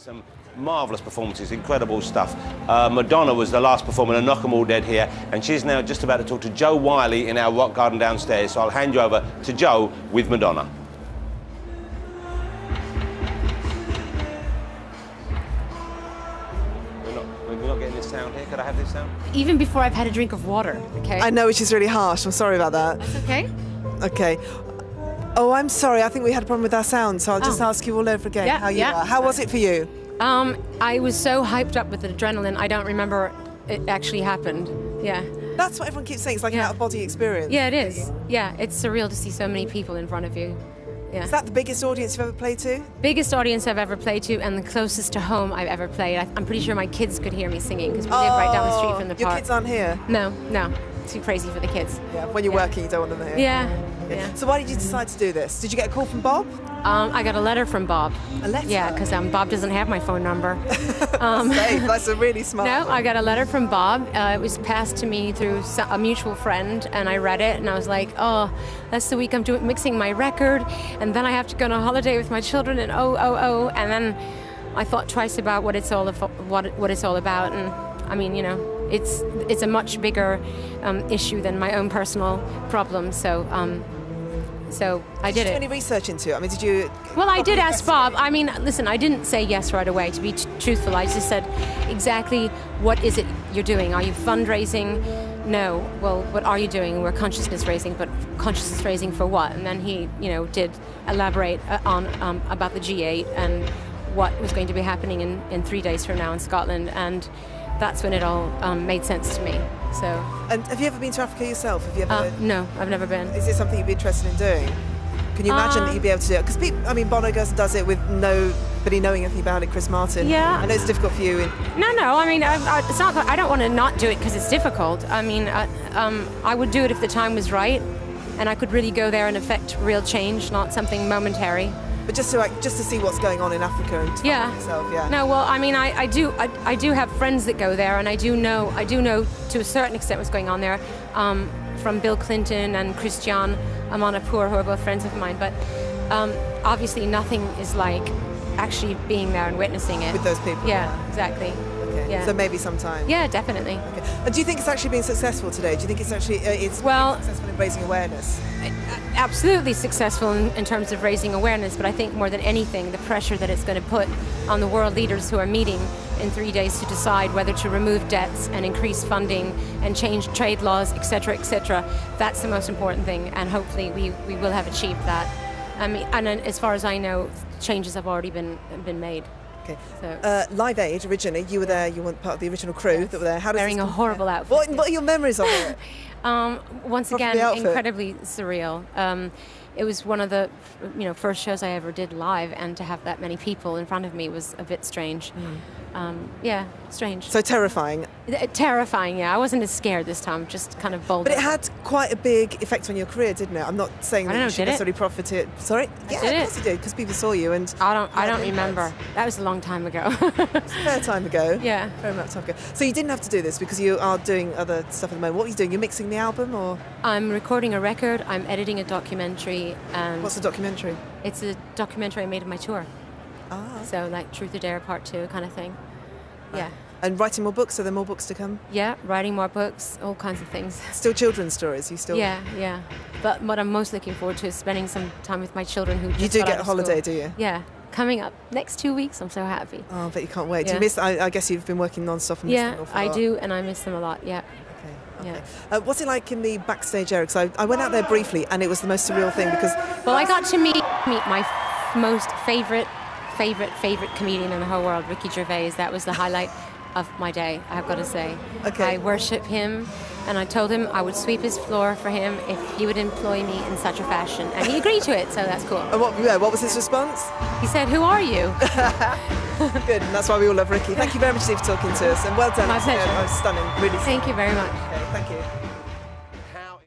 Some marvellous performances, incredible stuff. Madonna was the last performer in Knock 'Em All Dead here, and she's now just about to talk to Jo Whiley in our rock garden downstairs, so I'll hand you over to Jo with Madonna. We're not getting this sound here. Could I have this sound? Even before I've had a drink of water, okay? I know, which is really harsh. I'm sorry about that. That's okay. Okay. Oh, I'm sorry. I think we had a problem with our sound, so I'll just ask you all over again how you are. How was it for you? I was so hyped up with the adrenaline, I don't remember it actually happened. Yeah. That's what everyone keeps saying. It's like an out-of-body experience. Yeah, it is. Yeah, it's surreal to see so many people in front of you. Yeah. Is that the biggest audience you've ever played to? Biggest audience I've ever played to, and the closest to home I've ever played. I'm pretty sure my kids could hear me singing because we live right down the street from the park. Your kids aren't here? No. Too crazy for the kids. Yeah, when you're working, you don't want them here. Yeah. So why did you decide to do this? Did you get a call from Bob? I got a letter from Bob. A letter? Yeah, because Bob doesn't have my phone number. That's a really smart No, I got a letter from Bob. It was passed to me through a mutual friend, and I read it, and I was like, oh, that's the week I'm mixing my record, and then I have to go on a holiday with my children, and and then I thought twice about what it's all about, and I mean, you know, it's a much bigger issue than my own personal problem, so I did it. Did you do any research into it? I mean, did you... Well, I did ask Bob. I mean, listen, I didn't say yes right away, to be truthful. I just said, exactly what is it you're doing? Are you fundraising? No. Well, what are you doing? We're consciousness raising, but consciousness raising for what? And then he, you know, did elaborate on about the G8 and what was going to be happening in 3 days from now in Scotland, and that's when it all made sense to me. So. And have you ever been to Africa yourself? Have you ever? No, I've never been. Is it something you'd be interested in doing? Can you imagine that you'd be able to do it? Because I mean, Bono goes and does it with nobody knowing anything about it. Chris Martin. Yeah. I know it's difficult for you. No. I mean, it's not. I don't want to not do it because it's difficult. I mean, I would do it if the time was right, and I could really go there and affect real change, not something momentary. But just to see what's going on in Africa and to find yourself, No, well, I mean, I do have friends that go there, and I do know to a certain extent what's going on there, from Bill Clinton and Christiane Amanpour, who are both friends of mine. But obviously, nothing is like actually being there and witnessing it with those people. Yeah, exactly. Okay. Yeah. So maybe sometime. Yeah, definitely. Okay. And do you think it's actually been successful today? Do you think it's actually successful in raising awareness? Absolutely successful in terms of raising awareness, but I think more than anything, the pressure that it's going to put on the world leaders who are meeting in 3 days to decide whether to remove debts and increase funding and change trade laws, etc., that's the most important thing, and hopefully we will have achieved that. I mean, and as far as I know, changes have already been made. Okay. So. Live Aid, originally, you were there, you were part of the original crew that were there. How does Wearing a horrible outfit. What are your memories of it? Once again, incredibly surreal. It was one of the first shows I ever did live, and to have that many people in front of me was a bit strange. Yeah, strange. So terrifying. Terrifying, yeah. I wasn't as scared this time, just kind of bold. But it had quite a big effect on your career, didn't it? I'm not saying that you should necessarily profit it. Sorry? Yeah, of course you did, because people saw you and... I don't remember. That was a long time ago. It's a fair time ago. Yeah. Very much time ago. So you didn't have to do this because you are doing other stuff at the moment. What are you doing? You're mixing the album, or...? I'm recording a record, I'm editing a documentary, and... What's the documentary? It's a documentary I made of my tour. Ah. So like Truth or Dare Part 2 kind of thing. Yeah. And writing more books? Are there more books to come? Yeah, writing more books, all kinds of things. Still children's stories? You still? Yeah. But what I'm most looking forward to is spending some time with my children who just You do got get out a of holiday, school. do you? Yeah. Coming up next 2 weeks, I'm so happy. Oh, I bet you can't wait. Yeah. Do you miss? I guess you've been working non-stop and miss them an awful lot. I do, and I miss them a lot. Yeah. Okay. What's it like in the backstage area? Because I went out there briefly, and it was the most surreal thing because... Well, I got to meet my most favorite comedian in the whole world, Ricky Gervais. That was the highlight of my day, I've got to say. Okay. I worship him, and I told him I would sweep his floor for him if he would employ me in such a fashion, and he agreed to it, so that's cool. And what was his response? He said, "Who are you?" Good, and that's why we all love Ricky. Thank you very much, Steve, for talking to us, and well done. My pleasure. Stunning, really. Thank you very much. Okay, thank you.